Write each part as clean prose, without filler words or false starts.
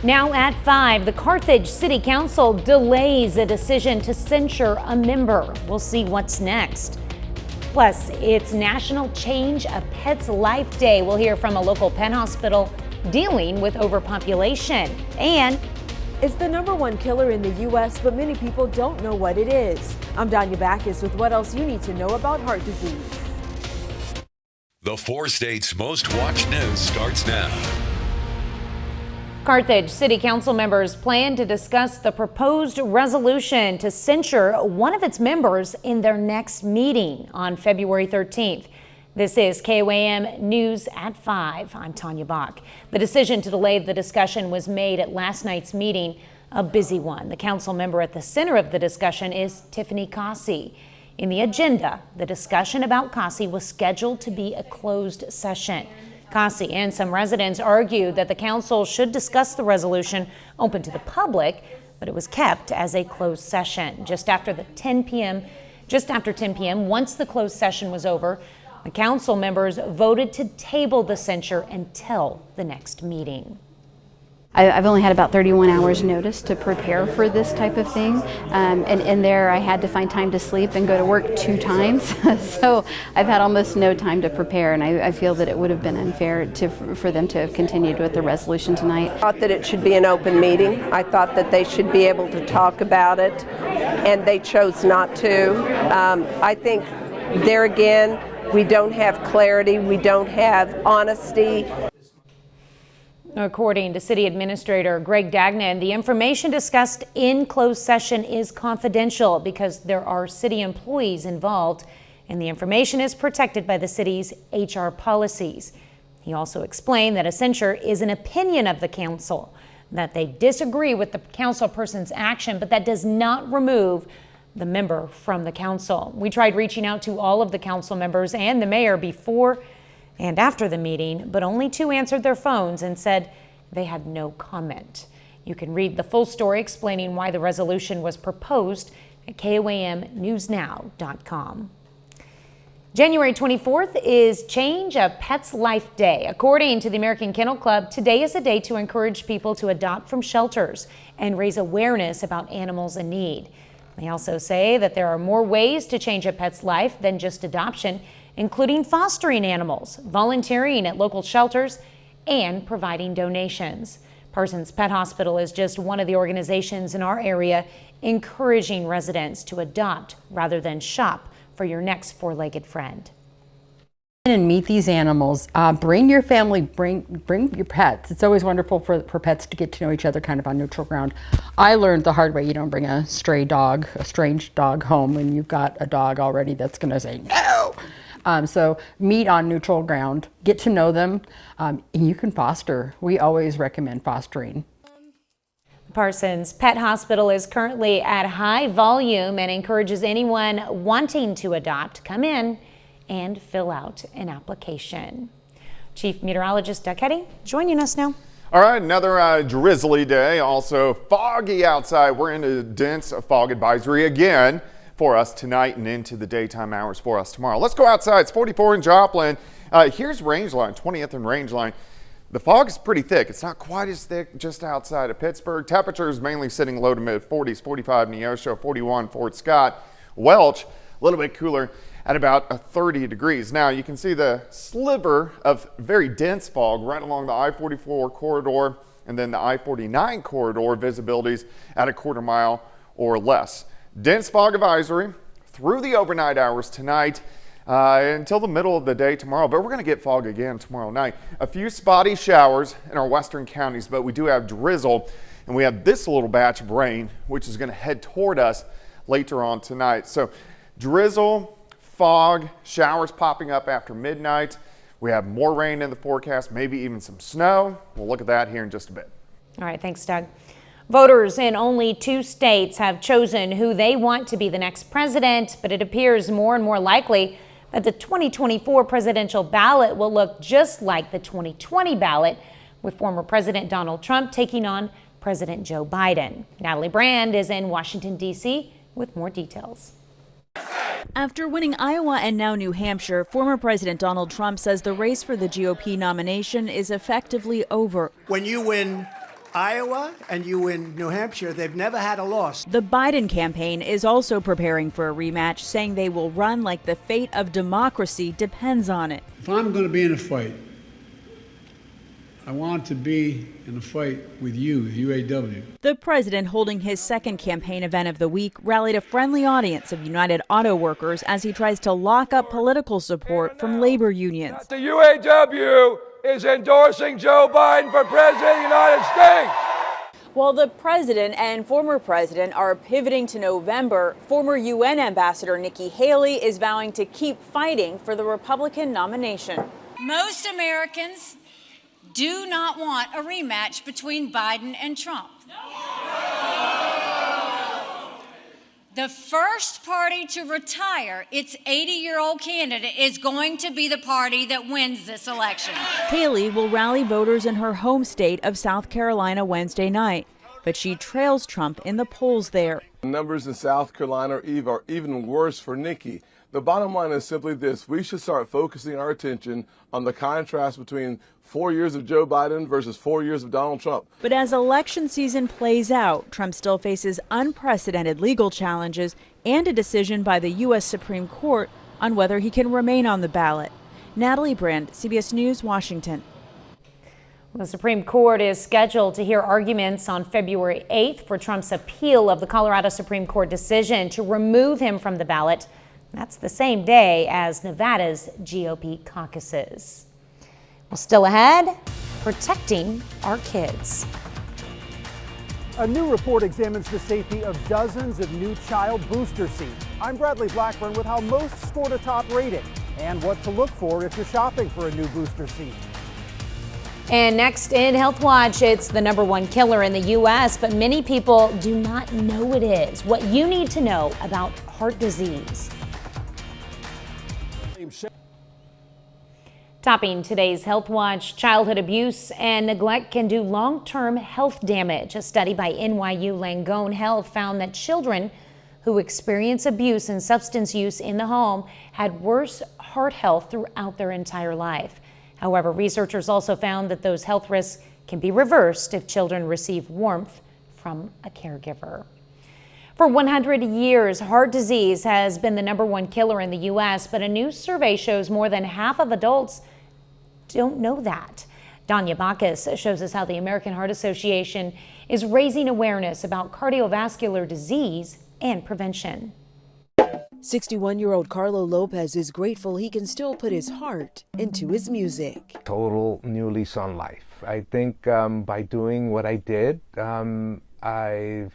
Now at 5, the Carthage City Council delays a decision to censure a member. We'll see what's next. Plus, it's National Change a Pet's Life Day. We'll hear from a local pet hospital dealing with overpopulation. And it's the #1 killer in the U.S., but many people don't know what it is. I'm Danya Backus with what else you need to know about heart disease. The 4 states' most watched news starts now. Carthage City Council members plan to discuss the proposed resolution to censure one of its members in their next meeting on February 13th. This is KOAM News at 5. I'm Tanya Bach. The decision to delay the discussion was made at last night's meeting, a busy one. The council member at the center of the discussion is Tiffany Cassi. In the agenda, the discussion about Cassi was scheduled to be a closed session. Cassi and some residents argued that the council should discuss the resolution open to the public, but it was kept as a closed session. Just after 10 p.m., once the closed session was over, the council members voted to table the censure until the next meeting. I've only had about 31 hours notice to prepare for this type of thing, and in there I had to find time to sleep and go to work 2 times. So I've had almost no time to prepare, and I feel that it would have been unfair for them to have continued with the resolution tonight. I thought that it should be an open meeting. I thought that they should be able to talk about it, and they chose not to. I think there again, we don't have clarity, we don't have honesty. According to City Administrator Greg Dagnan, the information discussed in closed session is confidential because there are city employees involved, and the information is protected by the city's HR policies. He also explained that a censure is an opinion of the council, that they disagree with the council person's action, but that does not remove the member from the council. We tried reaching out to all of the council members and the mayor before and after the meeting, but only 2 answered their phones and said they had no comment. You can read the full story explaining why the resolution was proposed at KOAMnewsnow.com. January 24th is Change a Pet's Life Day. According to the American Kennel Club, today is a day to encourage people to adopt from shelters and raise awareness about animals in need. They also say that there are more ways to change a pet's life than just adoption, including fostering animals, volunteering at local shelters, and providing donations. Parsons Pet Hospital is just one of the organizations in our area encouraging residents to adopt rather than shop for your next 4-legged friend. And meet these animals. Bring your family, bring your pets. It's always wonderful for pets to get to know each other kind of on neutral ground. I learned the hard way, you don't bring a stray dog, a strange dog home when you've got a dog already that's going to say no. So meet on neutral ground, get to know them, and you can foster. We always recommend fostering. Parsons Pet Hospital is currently at high volume and encourages anyone wanting to adopt come in and fill out an application. Chief Meteorologist Doug Hetty joining us now. All right, another drizzly day, also foggy outside. We're in a dense fog advisory again for us tonight and into the daytime hours for us tomorrow. Let's go outside. It's 44 in Joplin. Here's Rangeline, 20th and Rangeline. The fog is pretty thick. It's not quite as thick just outside of Pittsburgh. Temperatures mainly sitting low to mid 40s, 45 Neosho, 41 Fort Scott. Welch, a little bit cooler at about 30 degrees. Now you can see the sliver of very dense fog right along the I-44 corridor and then the I-49 corridor visibilities at a quarter mile or less. Dense fog advisory through the overnight hours tonight until the middle of the day tomorrow, but we're going to get fog again tomorrow night. A few spotty showers in our western counties, but we do have drizzle, and we have this little batch of rain, which is going to head toward us later on tonight. So drizzle, fog, showers popping up after midnight. We have more rain in the forecast, maybe even some snow. We'll look at that here in just a bit. All right, thanks, Doug. Voters in only 2 states have chosen who they want to be the next president, but it appears more and more likely that the 2024 presidential ballot will look just like the 2020 ballot, with former President Donald Trump taking on President Joe Biden. Natalie Brand is in Washington, D.C. with more details. After winning Iowa and now New Hampshire, former President Donald Trump says the race for the GOP nomination is effectively over. When you win Iowa and you win New Hampshire, they've never had a loss. The Biden campaign is also preparing for a rematch, saying they will run like the fate of democracy depends on it. If I'm going to be in a fight, I want to be in a fight with you, the UAW. The president, holding his second campaign event of the week, rallied a friendly audience of United Auto Workers as he tries to lock up political support from labor unions. The UAW is endorsing Joe Biden for president of the United States. While the president and former president are pivoting to November, former UN Ambassador Nikki Haley is vowing to keep fighting for the Republican nomination. Most Americans do not want a rematch between Biden and Trump. The first party to retire its 80-year-old candidate is going to be the party that wins this election. Haley will rally voters in her home state of South Carolina Wednesday night, but she trails Trump in the polls there. The numbers in South Carolina are even worse for Nikki. The bottom line is simply this: we should start focusing our attention on the contrast between 4 years of Joe Biden versus 4 years of Donald Trump. But as election season plays out, Trump still faces unprecedented legal challenges and a decision by the U.S. Supreme Court on whether he can remain on the ballot. Natalie Brand, CBS News, Washington. The Supreme Court is scheduled to hear arguments on February 8th for Trump's appeal of the Colorado Supreme Court decision to remove him from the ballot. That's the same day as Nevada's GOP caucuses. Well, still ahead, protecting our kids. A new report examines the safety of dozens of new child booster seats. I'm Bradley Blackburn with how most scored a top rating and what to look for if you're shopping for a new booster seat. And next in Health Watch, it's the #1 killer in the U.S., but many people do not know it is. What you need to know about heart disease. Topping today's Health Watch, childhood abuse and neglect can do long-term health damage. A study by NYU Langone Health found that children who experience abuse and substance use in the home had worse heart health throughout their entire life. However, researchers also found that those health risks can be reversed if children receive warmth from a caregiver. For 100 years, heart disease has been the #1 killer in the U.S., but a new survey shows more than half of adults don't know that. Danya Bacchus shows us how the American Heart Association is raising awareness about cardiovascular disease and prevention. 61-year-old Carlo Lopez is grateful he can still put his heart into his music. Total new lease on life. I think by doing what I did, I've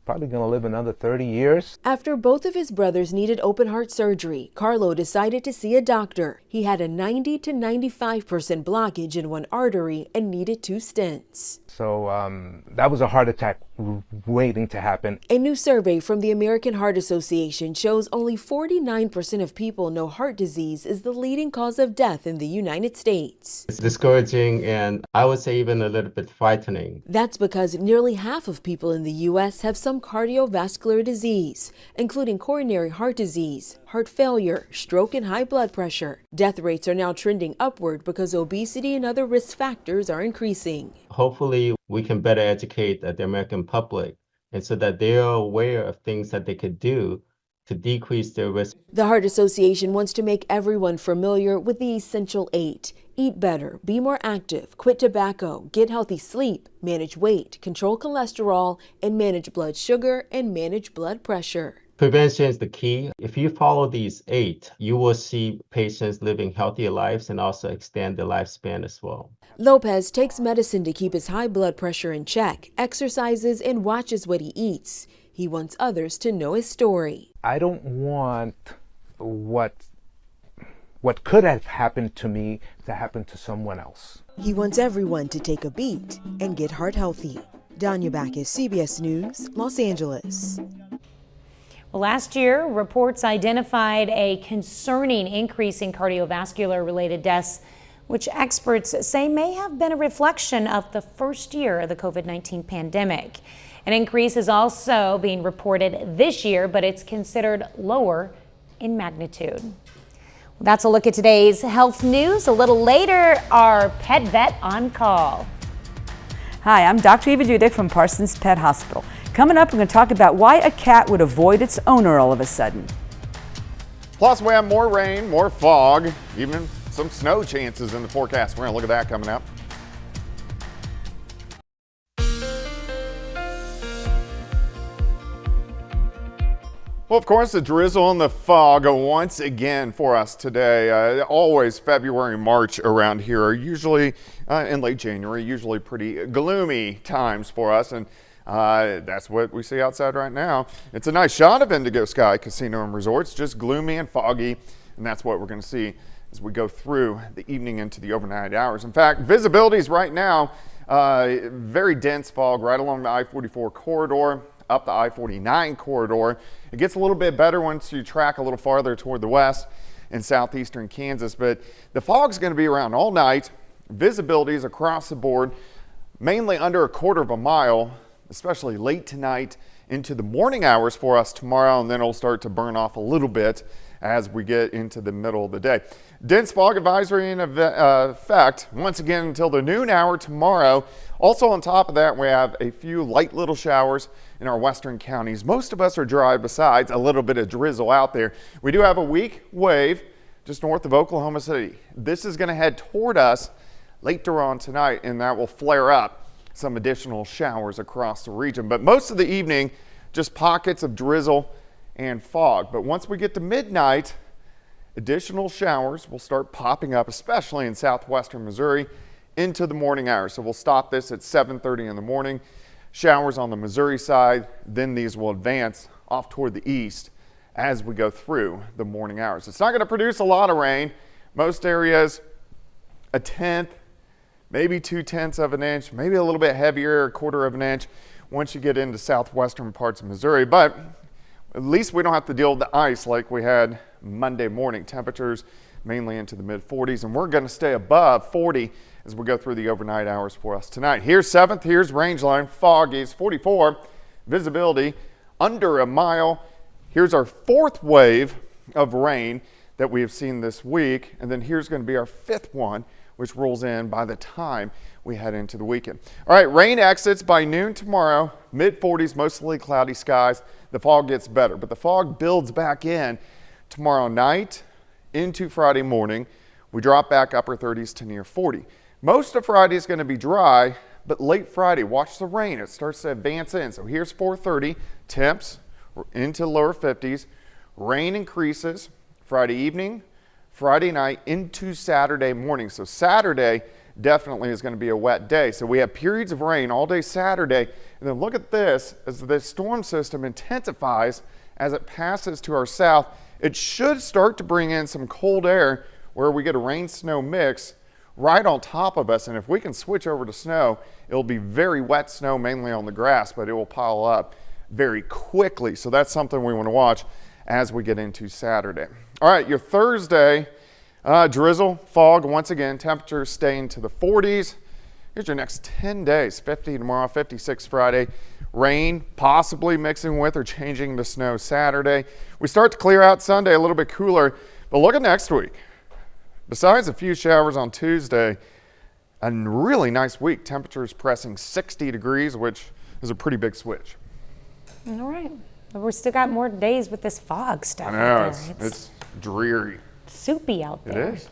probably going to live another 30 years. After both of his brothers needed open heart surgery, Carlo decided to see a doctor. He had a 90 to 95% blockage in one artery and needed 2 stents. So that was a heart attack waiting to happen. A new survey from the American Heart Association shows only 49% of people know heart disease is the leading cause of death in the United States. It's discouraging and I would say even a little bit frightening. That's because nearly half of people in the U.S. have some cardiovascular disease, including coronary heart disease, heart failure, stroke, and high blood pressure. Death rates are now trending upward because obesity and other risk factors are increasing. Hopefully, we can better educate the American public, and so that they are aware of things that they could do to decrease their risk. The Heart Association wants to make everyone familiar with the Essential 8. Eat better, be more active, quit tobacco, get healthy sleep, manage weight, control cholesterol, and manage blood sugar and manage blood pressure. Prevention is the key. If you follow these 8, you will see patients living healthier lives and also extend their lifespan as well. Lopez takes medicine to keep his high blood pressure in check, exercises, and watches what he eats. He wants others to know his story. I don't want what could have happened to me to happen to someone else. He wants everyone to take a beat and get heart healthy. Danya Bacchus, CBS News, Los Angeles. Well, last year, reports identified a concerning increase in cardiovascular-related deaths, which experts say may have been a reflection of the first year of the COVID-19 pandemic. An increase is also being reported this year, but it's considered lower in magnitude. Well, that's a look at today's health news. A little later, our pet vet on call. Hi, I'm Dr. Eva Dudek from Parsons Pet Hospital. Coming up, we're going to talk about why a cat would avoid its owner all of a sudden. Plus, we have more rain, more fog, even some snow chances in the forecast. We're going to look at that coming up. Well, of course, the drizzle and the fog once again for us today. Always February, March around here are usually in late January, usually pretty gloomy times for us. And that's what we see outside right now. It's a nice shot of indigo sky, casino and resorts, just gloomy and foggy. And that's what we're going to see as we go through the evening into the overnight hours. In fact, visibilities right now, very dense fog right along the I-44 corridor, up the I-49 corridor. It gets a little bit better once you track a little farther toward the west in southeastern Kansas, but the fog's going to be around all night. Visibilities across the board, mainly under a quarter of a mile, especially late tonight into the morning hours for us tomorrow, and then it'll start to burn off a little bit as we get into the middle of the day. Dense fog advisory in effect once again until the noon hour tomorrow. Also on top of that, we have a few light little showers in our western counties. Most of us are dry besides a little bit of drizzle out there. We do have a weak wave just north of Oklahoma City. This is going to head toward us later on tonight, and that will flare up some additional showers across the region. But most of the evening, just pockets of drizzle and fog. But once we get to midnight, additional showers will start popping up, especially in southwestern Missouri, into the morning hours. So we'll stop this at 7:30 in the morning. Showers on the Missouri side, then these will advance off toward the east as we go through the morning hours. It's not going to produce a lot of rain. Most areas, a tenth, maybe 2/10 of an inch, maybe a little bit heavier, a quarter of an inch once you get into southwestern parts of Missouri. But at least we don't have to deal with the ice like we had Monday morning. Temperatures mainly into the mid-40s, and we're going to stay above 40 as we go through the overnight hours for us tonight. Here's 7th, here's range line, foggy, it's 44, visibility under a mile. Here's our 4th wave of rain that we have seen this week, and then here's going to be our 5th one, which rolls in by the time we head into the weekend. All right, rain exits by noon tomorrow, mid-40s, mostly cloudy skies. The fog gets better, but the fog builds back in tomorrow night into Friday morning. We drop back upper 30s to near 40. Most of Friday is going to be dry, but late Friday, watch the rain. It starts to advance in. So here's 4:30, temps into lower 50s. Rain increases Friday evening, Friday night into Saturday morning. So Saturday definitely is going to be a wet day. So we have periods of rain all day Saturday. And then look at this, as the storm system intensifies as it passes to our south, it should start to bring in some cold air where we get a rain-snow mix right on top of us. And if we can switch over to snow, it'll be very wet snow, mainly on the grass, but it will pile up very quickly. So that's something we want to watch as we get into Saturday. All right, your Thursday, drizzle, fog, once again, temperatures staying to the 40s. Here's your next 10 days, 50 tomorrow, 56 Friday. Rain possibly mixing with or changing to snow Saturday. We start to clear out Sunday, a little bit cooler, but look at next week. Besides a few showers on Tuesday, a really nice week. Temperatures pressing 60 degrees, which is a pretty big switch. All right. But we still got more days with this fog stuff. I know, it's dreary. Soupy out there. It is.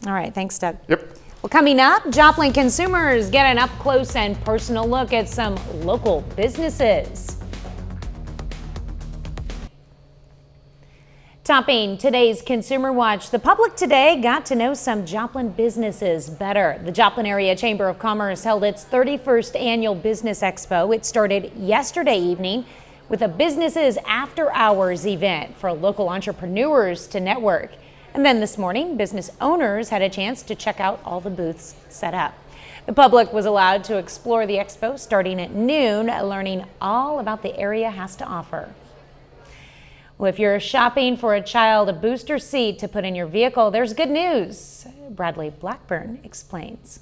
All right. Thanks, Doug. Yep. Well, coming up, Joplin consumers get an up-close and personal look at some local businesses. Topping today's Consumer Watch, the public today got to know some Joplin businesses better. The Joplin Area Chamber of Commerce held its 31st annual Business Expo. It started yesterday evening with a Businesses After Hours event for local entrepreneurs to network. And then this morning, business owners had a chance to check out all the booths set up. The public was allowed to explore the expo starting at noon, learning all about the area has to offer. Well, if you're shopping for a child a booster seat to put in your vehicle, there's good news. Bradley Blackburn explains.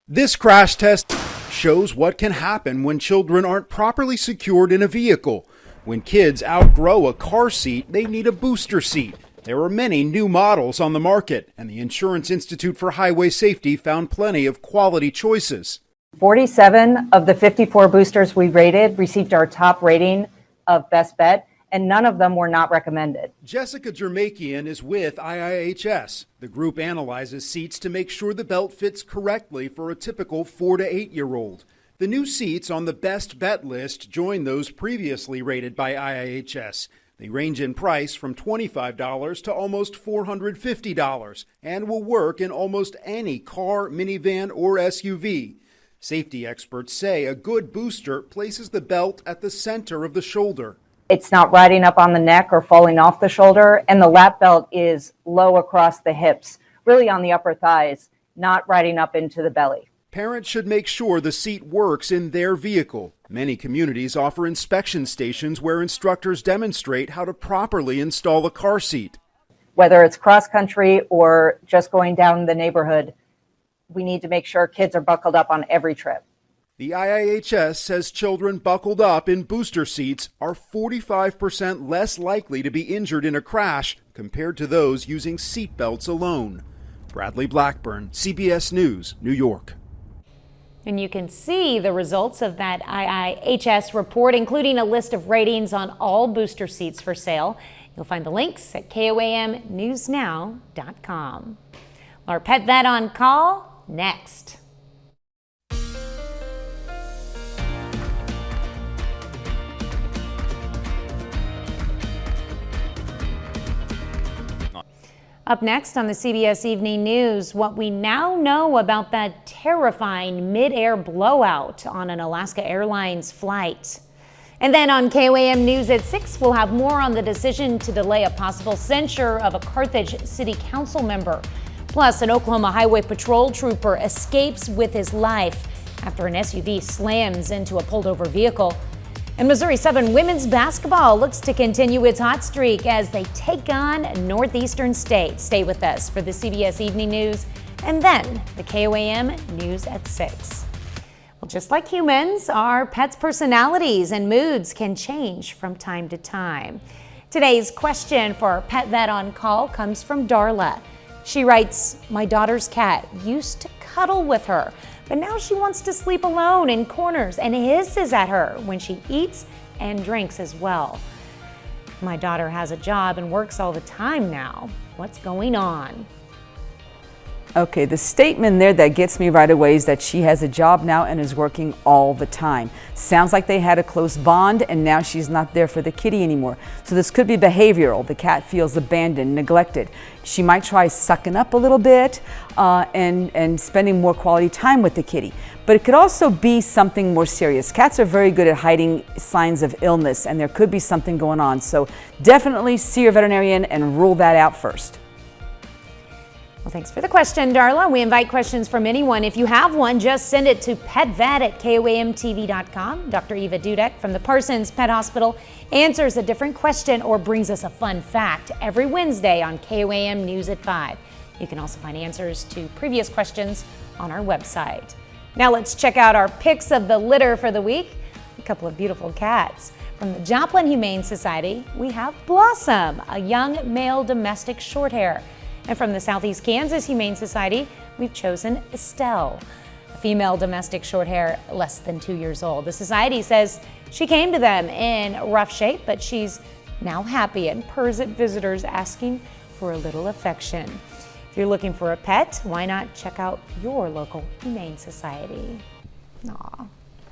This crash test shows what can happen when children aren't properly secured in a vehicle. When kids outgrow a car seat, they need a booster seat. There are many new models on the market, and the Insurance Institute for Highway Safety found plenty of quality choices. 47 of the 54 boosters we rated received our top rating of best bet, and none of them were not recommended. Jessica Jermakian is with IIHS. The group analyzes seats to make sure the belt fits correctly for a typical 4 to 8-year-old. The new seats on the best bet list join those previously rated by IIHS. They range in price from $25 to almost $450 and will work in almost any car, minivan, or SUV. Safety experts say a good booster places the belt at the center of the shoulder. It's not riding up on the neck or falling off the shoulder, and the lap belt is low across the hips, really on the upper thighs, not riding up into the belly. Parents should make sure the seat works in their vehicle. Many communities offer inspection stations where instructors demonstrate how to properly install a car seat. Whether it's cross country or just going down the neighborhood, we need to make sure kids are buckled up on every trip. The IIHS says children buckled up in booster seats are 45% less likely to be injured in a crash compared to those using seat belts alone. Bradley Blackburn, CBS News, New York. And you can see the results of that IIHS report, including a list of ratings on all booster seats for sale. You'll find the links at KOAMnewsnow.com. Our Pet Vet on Call next. Up next on the CBS Evening News, what we now know about that terrifying mid-air blowout on an Alaska Airlines flight. And then on KOAM News at 6, we'll have more on the decision to delay a possible censure of a Carthage City Council member. Plus, an Oklahoma Highway Patrol trooper escapes with his life after an SUV slams into a pulled-over vehicle. And Missouri Southern women's basketball looks to continue its hot streak as they take on Northeastern State. Stay with us for the CBS Evening News and then the KOAM News at 6. Well, just like humans, our pets' personalities and moods can change from time to time. Today's question for our Pet Vet on Call comes from Darla. She writes, "My daughter's cat used to cuddle with her, but now she wants to sleep alone in corners and hisses at her when she eats and drinks as well. My daughter has a job and works all the time now. What's going on?" Okay, the statement there that gets me right away is that she has a job now and is working all the time. Sounds like they had a close bond and now she's not there for the kitty anymore. So this could be behavioral. The cat feels abandoned, neglected. She might try sucking up a little bit and spending more quality time with the kitty. But it could also be something more serious. Cats are very good at hiding signs of illness and there could be something going on. So definitely see your veterinarian and rule that out first. Well, thanks for the question, Darla. We invite questions from anyone. If you have one, just send it to petvet@koamtv.com. Dr. Eva Dudek from the Parsons Pet Hospital answers a different question or brings us a fun fact every Wednesday on KOAM News at 5. You can also find answers to previous questions on our website. Now let's check out our picks of the litter for the week. A couple of beautiful cats. From the Joplin Humane Society, we have Blossom, a young male domestic shorthair. And from the Southeast Kansas Humane Society, we've chosen Estelle, a female domestic shorthair less than 2 years old. The society says she came to them in rough shape, but she's now happy and purrs at visitors asking for a little affection. If you're looking for a pet, why not check out your local Humane Society? Aw.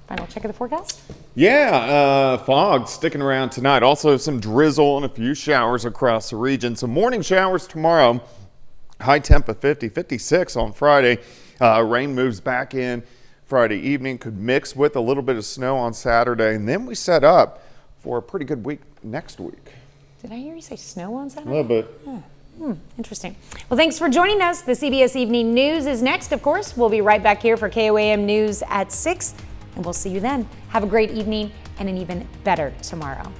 Final check of the forecast? Yeah, fog sticking around tonight. Also some drizzle and a few showers across the region. Some morning showers tomorrow. High temp of 50, 56 on Friday. Rain moves back in Friday evening. Could mix with a little bit of snow on Saturday. And then we set up for a pretty good week next week. Did I hear you say snow on Saturday? A little bit. Interesting. Well, thanks for joining us. The CBS Evening News is next, of course. We'll be right back here for KOAM News at 6. And we'll see you then. Have a great evening and an even better tomorrow.